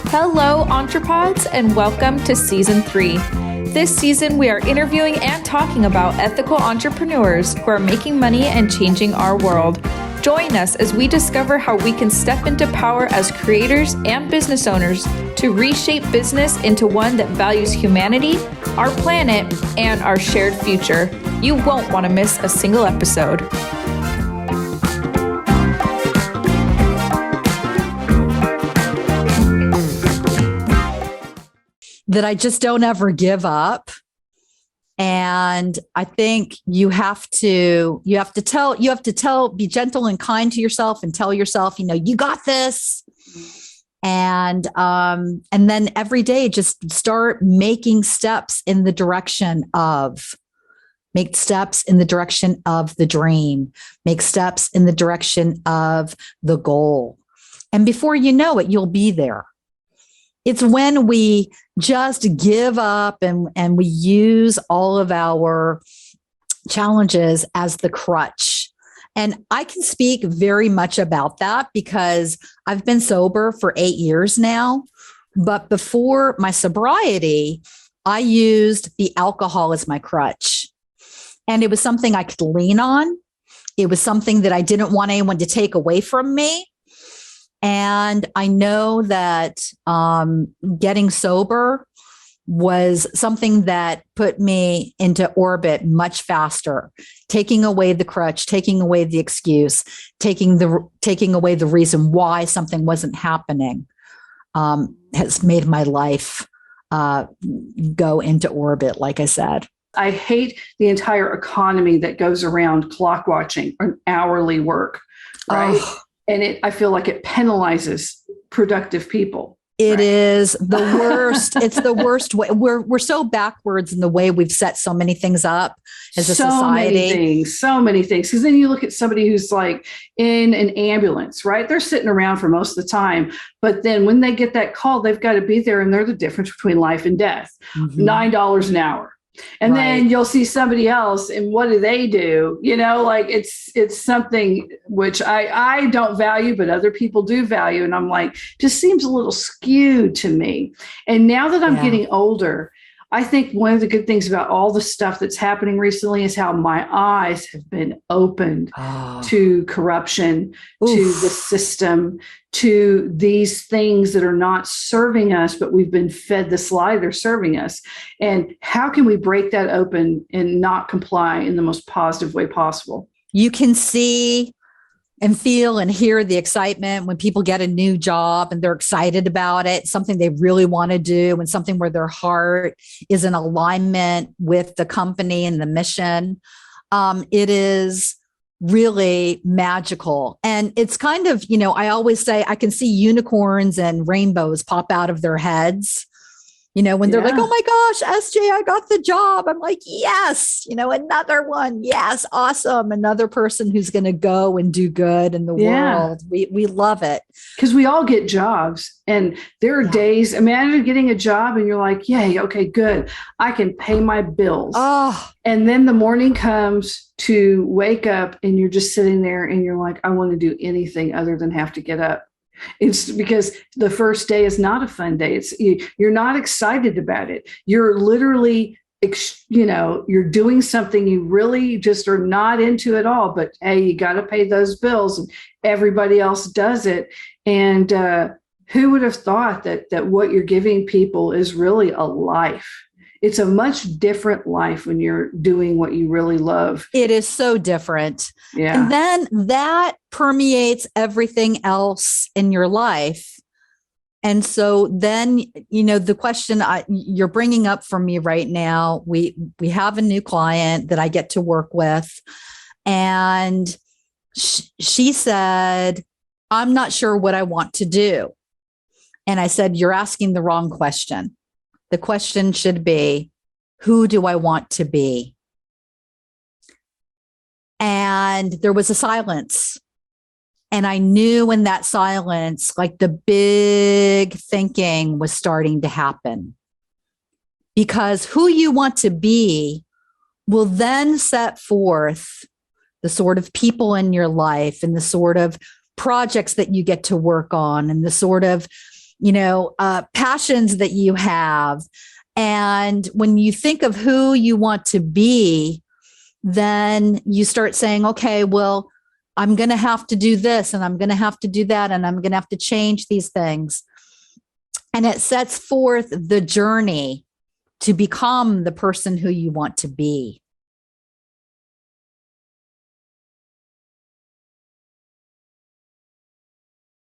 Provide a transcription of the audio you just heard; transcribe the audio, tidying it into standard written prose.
Hello, EntrePods, and welcome to Season 3. This season, we are interviewing and talking about ethical entrepreneurs who are making money and changing our world. Join us as we discover how we can step into power as creators and business owners to reshape business into one that values humanity, our planet, and our shared future. You won't want to miss a single episode. That I just don't ever give up. And I think you have to be gentle and kind to yourself and tell yourself, you got this. And then every day just start making steps in the direction of, make steps in the direction of the dream, make steps in the direction of the goal. And before you know it, you'll be there. It's when we just give up and we use all of our challenges as the crutch. And I can speak very much about that because I've been sober for 8 years now. But before my sobriety, I used the alcohol as my crutch. And it was something I could lean on. It was something that I didn't want anyone to take away from me. And I know that getting sober was something that put me into orbit much faster, taking away the crutch, taking away the excuse, taking away the reason why something wasn't happening, has made my life go into orbit, like I said. I hate the entire economy that goes around clock watching or hourly work, right? Oh. And I feel like it penalizes productive people. It is the worst. It's the worst way. We're so backwards in the way we've set so many things up as a society. So many things. Because then you look at somebody who's like in an ambulance, right? They're sitting around for most of the time. But then when they get that call, they've got to be there. And they're the difference between life and death. Mm-hmm. $9 an hour. And then you'll see somebody else and what do they do? It's something which I don't value, but other people do value. And I'm like, just seems a little skewed to me. And now that I'm getting older, I think one of the good things about all the stuff that's happening recently is how my eyes have been opened to corruption, to the system, to these things that are not serving us, but we've been fed this lie they're serving us. And how can we break that open and not comply in the most positive way possible? You can see and feel and hear the excitement when people get a new job and they're excited about it, something they really want to do and something where their heart is in alignment with the company and the mission. It is really magical. And it's kind of, I always say I can see unicorns and rainbows pop out of their heads. When they're like, oh my gosh, SJ, I got the job. I'm like, yes, another one. Yes. Awesome. Another person who's going to go and do good in the world. We love it. Because we all get jobs. And there are days, imagine getting a job and you're like, yay, okay, good. I can pay my bills. Oh. And then the morning comes to wake up and you're just sitting there and you're like, I want to do anything other than have to get up. It's because the first day is not a fun day. You're not excited about it. You're literally, you're doing something you really just are not into at all. But hey, you got to pay those bills, and everybody else does it. And who would have thought that what you're giving people is really a life? It's a much different life when you're doing what you really love. It is so different. Yeah. And then that permeates everything else in your life. And so then, the question you're bringing up for me right now, we have a new client that I get to work with. And she said, I'm not sure what I want to do. And I said, you're asking the wrong question. The question should be, who do I want to be? And there was a silence. And I knew in that silence, like the big thinking was starting to happen. Because who you want to be will then set forth the sort of people in your life and the sort of projects that you get to work on and the sort of passions that you have. And when you think of who you want to be, then you start saying, okay, well, I'm going to have to do this and I'm going to have to do that. And I'm going to have to change these things. And it sets forth the journey to become the person who you want to be.